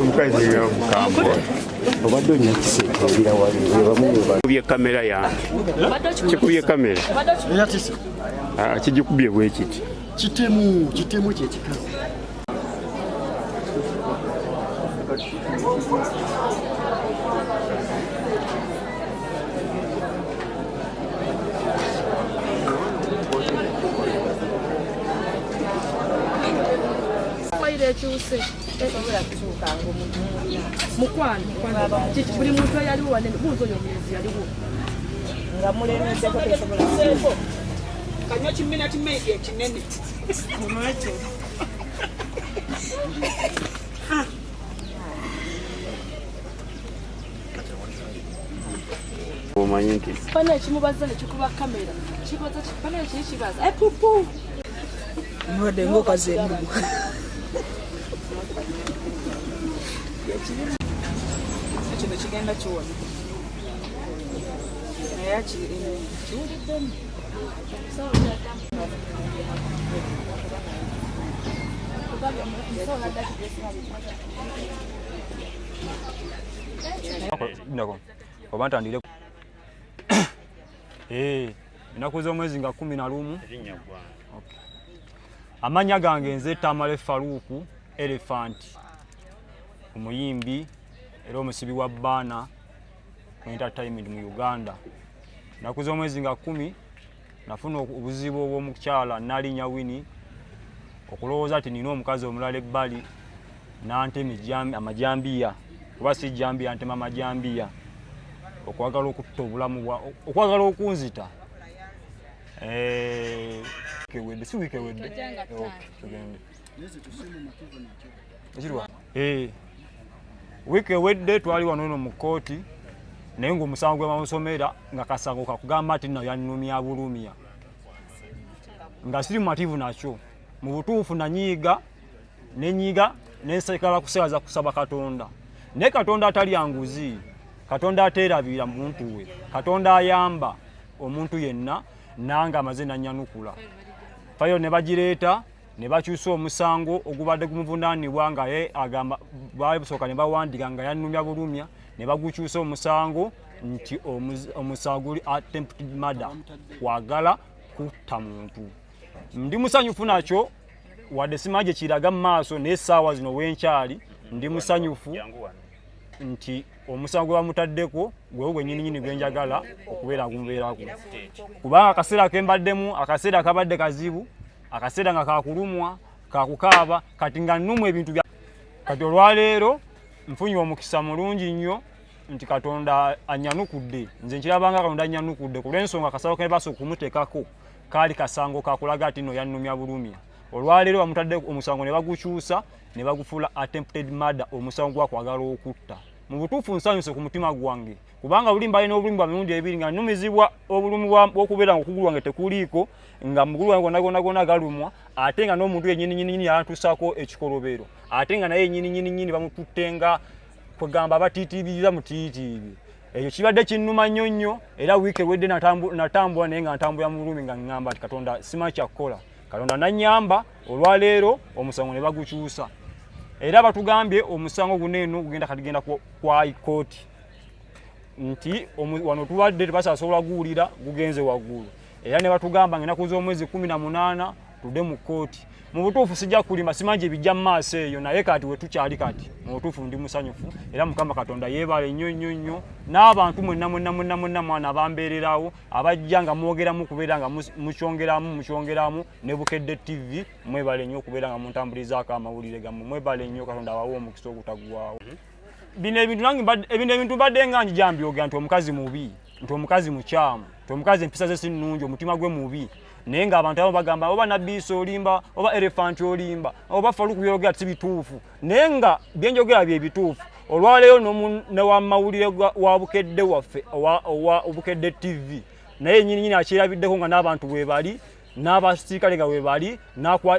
Omukazi w'omukambwe obadde olina kiseera wali kamera yange kikubye kamera kigikubye bwe kiti kitemu kyekikazi ekyuse mukwano buli muntu eyaliwo wanene buuza oyo omulezi yaliwo nga mulemeseko tesobola kanywa kiminati meedi ekinene olwekyo omanyi nti pana ekimubaza nekikuba kamera kibaza pana ekikibaza epupu mwede ngokaze embugu kino kigenda kiwona naye kiwuliddemu oba ntandire ennaku z'omwezi nga 11 amannya gange nze Tamale Faruku Elephant omuyimbi era omusibi wa Baana entertainment mu Uganda. Ennaku z'omwezi nga 10 nafuna obuzibu obw'omukyala Nalinya Winnie okulowooza ati nina omukazi omulala ebbali n'antema amajambiya kuba si jambiya ntema amajambiya okwagala okutta obulamu okwagala okunzita kewedde si wikewedde wiki ewedde twali wano no mu kkooti naye ng'omusango gwe bamusomera nga kasango kakugamba ati nno yannumya bulumya nga siri mumativu nakyo mu butuufu nanyiiga nensekala kuseeraza kusaba Katonda naye Katonda atali anguzi, Katonda ateerabira muntu we, Katonda ayamba omuntu yenna nanga amaze nannyanukula. Fayo ne bagireeta ne bakyusa omusango ogubadde gumuvunaanibwa nga ye agamba baasooka ne bawandiika nga yannumya bulumya ne bagukyusa omusango nti omusango attempted murder, kwagala kutta muntu. Ndi musanyufu nakyo wadde simaje kiraga mu maaso naye essaawa zino wenkyali ndi musanyufu nti omusango bamutaddeko gwe gwennyini gwenjagala okubeera gumubeerako kubanga akaseera kembaddemu akaseera kabadde kazibu, akaseera nga kakulumwa kakukaaba kati nga nnumwa ebintu bya kati olwaleero nfunye omukisa mulungi nnyo nti Katonda annyanukudde. Nze nkirabanga Katonda annyanukudde ku lw'ensonga akasalo ke basooka okumuteekako kaali kasango kakulaga ati nno yannumya bulumya. Olwaleero bamutadde omusango ne bagukyusa ne bagufuula attempted murder, omusango gwa kwagala okutta. Mu butuufu nsanyuse ku mutima gwange kubanga buli mbaye n'obulumi bwa mirundi ebiri nga nnumizibwa obulumi bw'okubeera nga okugulu wange tekuliiko nga mugulu wange gonna galumwa ate nga n'omuntu yennyini yantuusako ekikolobero ate nga naye yennyini bamututte nga kwegamba batiitibiriza mu tiitiibi. Ekyo kibadde kinnuma nnyo era wiiki ewedde natambula naye nga ntambula mu bulumi nga ngamba nti Katonda simanyi kyakukola. Katonda nannyamba olwaleero omusango ne bagukyusa era batugambye omusango guno eno gugenda katigenda kwa High Court nti wano tubadde tebasasobola guwulira gugenze waggulu era ne batugamba ng'ennaku z'omwezi 18 tudde mu kkooti. Mu butuufu sijja kulima simanyi bijja mu maaso eyo naye kati we tukyali kati mu butuufu ndi musanyufu era Mukama Katonda yeebale nnyo n'abantu mwenna mwana abambeererawo abajja nga mwogeramu kubeera nga mukyongeramu ne Bukedde TV mwebale nnyo okubeera nga muntambulizaako amawulire gammwe mwebale nnyo Katonda abawe omukisa ogutaggwaawo. Bino ebintu mbadde nga njambyogera nti omukazi mubi, nti omukazi mukyamu, nti omukazi empisa ze si nnungi, omutima gwe mubi naye ng'abantu abo bagamba oba Nabbiisa olimba oba Elephant olimba oba Faruku byogera si bituufu naye nga byenjogera bye bituufu. Olwaleero ne wamawulire wa Bukedde waffe owa Bukedde TV naye nnyini akyerabiddeko nga n'abantu bwe bali n'abasirikale nga bwe bali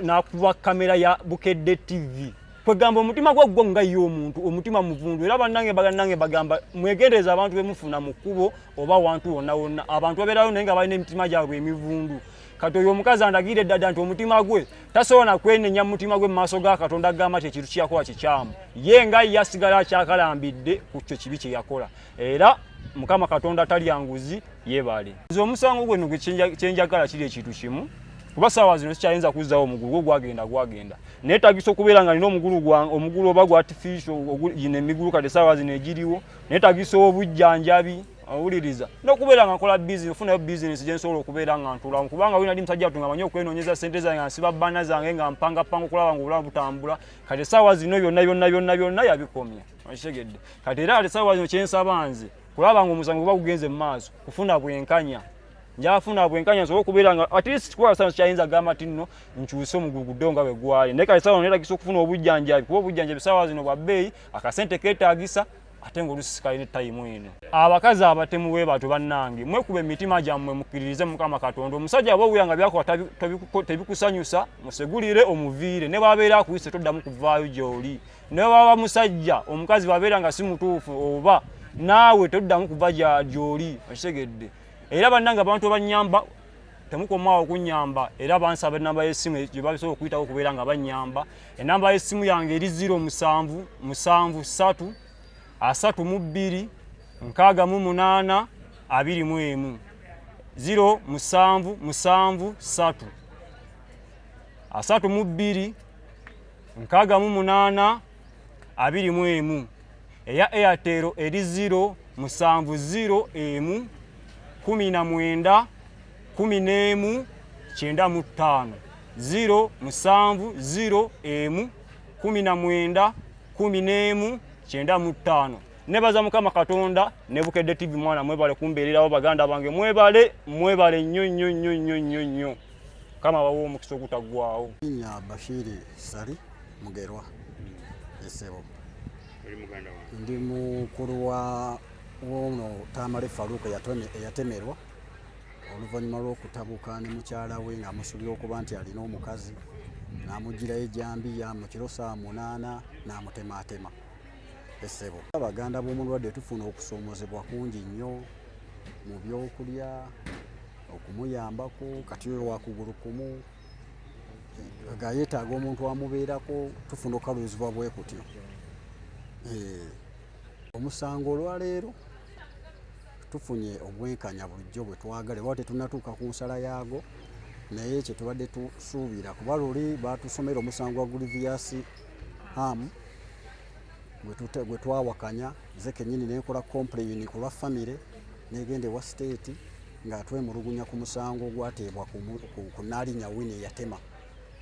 n'akuba kamera ya Bukedde TV kwegamba omutima gwo nga yo omuntu omutima muvundu era bannange bagamba mwegendereza abantu bemufuna mu kkubo oba wantu wonna abantu babeerayo naye nga balina emitima gyabwe emivundu kati oyo omukazi andagire ddadda nti omutima gwe tasobola kwenenya mu mutima gwe mu maaso ga Katonda agamba ti ekintu kyakola kikyamu ye nga yasigala akyakalambidde ku kyo kibi kye yakola era Mukama Katonda talya nguzi yeebale nze omusango gwe kyenjagala kiri ekintu kimu kuba saawa zino sikyayinza kuzzaawo omugulu gwagenda neetagisa okubeera nga nina omugulu oba gwa artificial yina emigulu kati saawa zino egiriwo neetagisa obujjanjabi awuliriza n'okubeera nga nkola business ofunayo business gye nsobola okubeera nga ntulamu kubanga wina ndi musajja tunga manyi okwenoonyeza ssente zange nga nsiba bbaana zange nga mpangapanga okulaba nga obulamu butambula kati saawa zino byonna yabikomya okitegedde kati era kati saawa zino kyensaba nze kulaba nga omusango guba gugenze mu maaso kufuna bwenkanya njafuna bwenkanya nsobola okubeera nga at least kwa sana kyayinza gamba ti nno nkyuse omugulu nga bwe gwali naye kati saawa neetagisa okufuna obujjanjabi kuba obujjanjabi saawa zino bwa bbeeyi akasente keetaagisa ate ng'olusisikale ne tayimu eno abakazi abatemu bwe bato bannange mwekuba emitima gyammwe mukkiririze Mukama Katonda omusajja aba owulira nga byakola tebikusanyusa musegulire omuviire ne bwabeera akuyise toddamu kuvaayo gy'oli ne bwaba musajja omukazi bwabeera nga si mutuufu oba naawe toddamu kuva gy'oli okitegedde era bannange abantu abanyamba temukomaawo okunyamba era bansaba ennamba y'essimu gye babisobola okuyitawo okubeera nga banyamba ennamba y'essimu yange eri 0773 32 68 21 0773 32 68 21 eya Airtel eri 070 19 11 95 070 19 11 95 nebaza Mukama Katonda ne Bukedde TV mwana mwebale kumbeererawo baganda bange mwebale nnyo kama bawo omukisa ogutaggwaawo nya Bashiri Sali Mugerwa Esebo ndi mukulu wono Tamale Faruka yatemerwa oluvannyuma lw'okutabuka ne mukyala we ng'amusuubira okuba nti alina omukazi n'amugirayo ejjambiya mu kiro saa 8 n'amutemaatema Esebo abaganda b'omulwadde tufuna okusoomozebwa kungi nnyo mu byokulya okumuyambako kati oyo wakugulu kumu nga yeetaaga omuntu amubeerako tufuna okukaluzibwa bwe kutyo omusango olwaleero tufunye obwenkanya bulijjo bwe twagala oba tetunnatuuka ku nsala yaago naye kye tubadde tusuubira kuba luli batusomera omusango wa grievous harm gwe twawakanya nze kennyini nenkola complain ku lwa famire negenda ewa state nga twemulugunya ku musango ogwateebwa ku Naalinya Winnie eyatema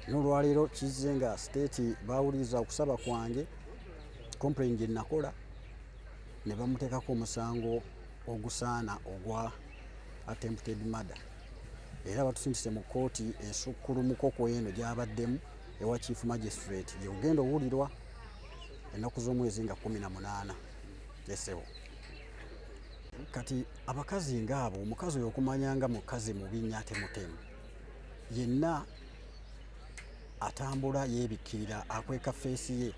n'olwaleero kizze nga state bawuliriza okusaba kwange complain gye nakola ne bamuteekako omusango ogusaana ogwa attempted murder era batusindise mu kooti ensukkulumu eno gy'abaddemu ewa chief magistrate gye ugenda owulirwa ennaku z'omwezi nga 18 Esebo kati abakazi ngaabo omukazi oyo okumanyanga mukazi mubi nnyo ate mutemu yenna atambula yeebikkirira akweka feesi ye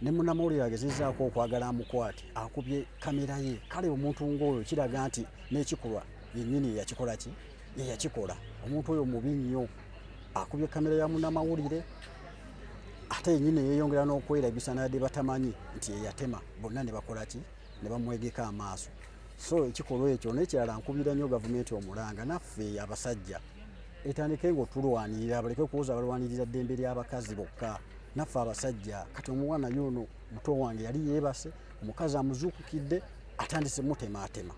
ne munnamawulire agezezaako okwagala amukwate akubye kamera ye kale omuntu ng'oyo kiraga nti n'ekikolwa yennyini yakikola ki ye yakikola omuntu oyo mubi nnyo akubye kamera ya munnamawulire ate yennyini yeeyongera n'okwerabisa nadde batamanyi nti ye yatema bonna ne bakola ki ne bamwegeka amaaso so ekikolwa ekyo n'ekirala nkubira nnyo gavumenti omulanga naffe abasajja etandike ng'otulwanirira baleke kuwoza balwanirira ddembe ly'abakazi bokka naffe abasajja kati omwana yono muto wange yali yeebase omukazi amuzuukukidde atandise mutemaatema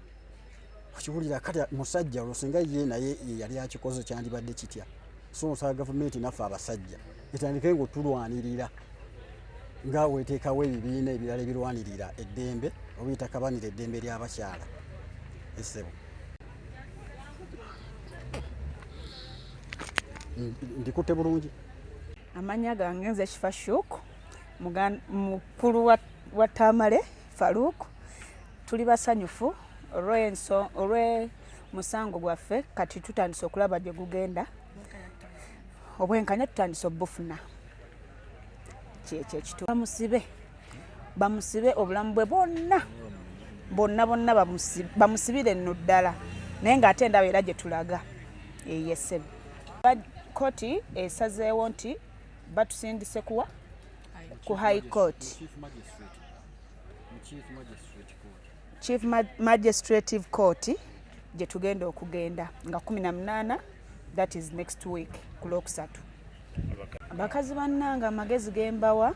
okiwulira kati musajja olwosinga ye naye yali akikoze kyandibadde kitya so nsaba gavumenti naffe abasajja etandike ng'otulwanirira nga weteekawo ebibiina ebirala ebirwanirira eddembe obiyita kabanira eddembe ly'abakyala Esebo ndikutte bulungi amanya gange nze Kifa Shook mukulu wa Tamale Faruku tuli basanyufu olw'omusango gwaffe kati tutandise okulaba gye gugenda obwenkanya tutandise obufuna kyekyo ekitu bamusibe obulamu bwe bonna bamusibire nno ddala naye ng'ate endaba era gye tulaga eyesebe kooti esazeewo nti batusindise kuwa ku high court chief magistrative court gye tugenda okugenda nga 18 that is next week ku Lwokusatu. Abakazi bannanga amagezi gembawa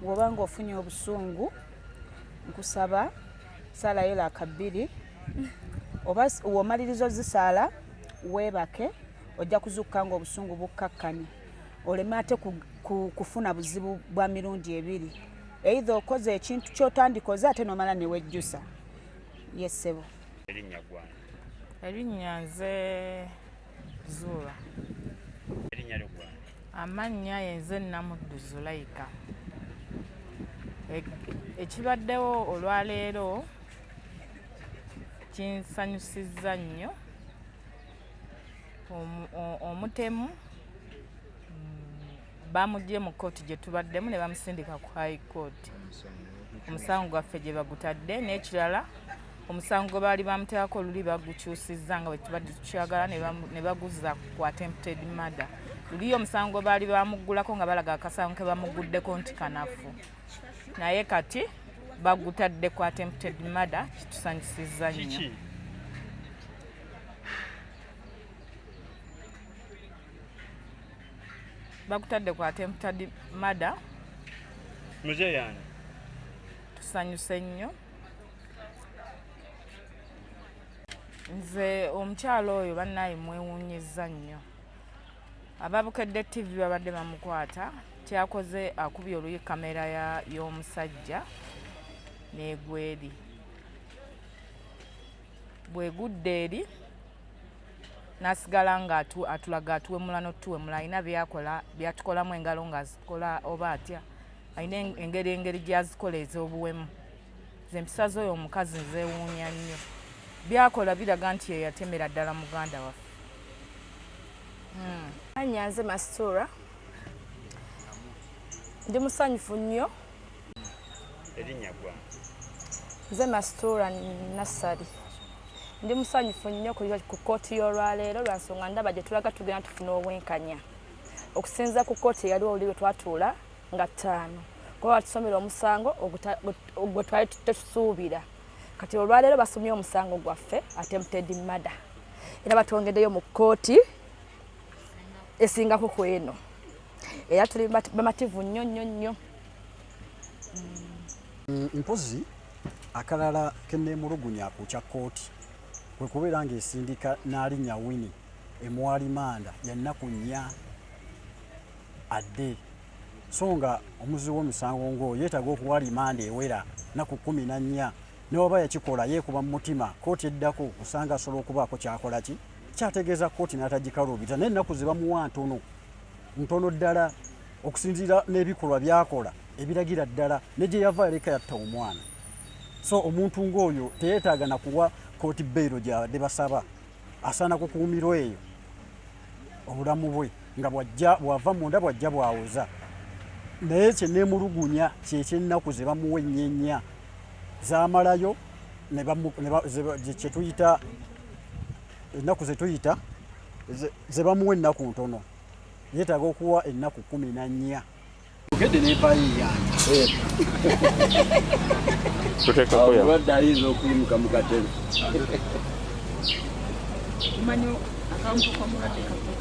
bw'oba ng'ofunye obusungu nkusaba saalayo laakabiri oba w'omaliriza ozisaala weebake ojja kuzukka ng'obusungu bukkakkanye oleme ate kufuna buzibu bwa mirundi ebiri either okoze ekintu ky'otandikoze ate n'omala ne wejjusa. Yesebo erinnya nze Zuula. Amannya yenze Namuddu Zulaika. Ekibaddewo olwaleero kinsanyusizza nnyo. Omutemu bamuggye mu kkooti gye tubaddemu ne bamusindika ku high court. Omusango gwaffe gye bagutadde n'ekirala omusango gwe baali bamuteekako oluli bagukyusizza nga bwe tubadde tukyagala ne baguzza ku attempted murder. Luli omusango gwe baali bamuggulako nga balaga akasango ke bamuguddeko nti kanafu. Naye kati bagutadde ku attempted murder kitusanyusizza nnyo. Bagutadde ku attempted murder. Muje yani. Tusanyuse nnyo. Nze omukyalo oyo bannaye mwewuunyizza nnyo. Ababukedde TV babadde bamukwata kyakoze akubye oluyi kamera y'omusajja n'egwa eri. Bwegudde eri n'asigala nga atulaga atuwemula n'otuwemula alina byatukolamu engalo ng'azikola oba atya alina engeri gy'azikola ez'obuwemu. Ze empisa z'oyo omukazi nzeewuunya nnyo. Byakola biraga nti ye yatemera ddala muganda waffe. Nze Mastura ndi musanyufu nnyo. Erinnya gwa Nze Mastura Nassari ndi musanyufu nnyo ku kkooti y'olwaleero lwa nsonga ndaba gye tulaga tugenda tufuna obwenkanya okusinza ku kkooti eyali oli lwe twatuula nga 5 kuba batusomera omusango gwe twali tetusuubira. Kati olwaleero basomye omusango gwaffe attempted murder era batwongeddeyo mu kkooti esingako ku eno era tuli bamativu nnyo nnyo nnyo. Mpozi akalala kenneemulugunya ku kya kkooti kwe kubeera ng'esindika n'alinnya Winnie emwalimanda ya nnaku 4 adde so nga omuzi w'omusango ng'oyo yeetaaga okuwa limanda ewera nnaku 14 n'oba yakikola yeekuba mu mutima kkooti eddako kusanga asobola okubaako kyakola ki kyategeeza kkooti n'atagikaluubita naye ennaku ze bamuwa ntono ddala okusinziira n'ebikolwa byakola ebiragira ddala ne gye yava yaleka yatta omwana. So omuntu ng'oyo teyeetaaga na kuwa kkooti bbeiro gyabadde basaba asaana kukuumirwa eyo obulamu bwe nga bw'ava munda bw'ajja bw'awoza. Naye kye neemulugunya kyekyennaku ze bamuwa ennyenya zaamalayo kye tuyita ennaku ze tuyita ze bamuwa ennaku ntono yeetaaga okuwa ennaku 14. Ogedde n'empaayi yange tuteekako ya obadde ayinza okuyimuka mu katebe. Umanyo akampu kwa mulwadde kapo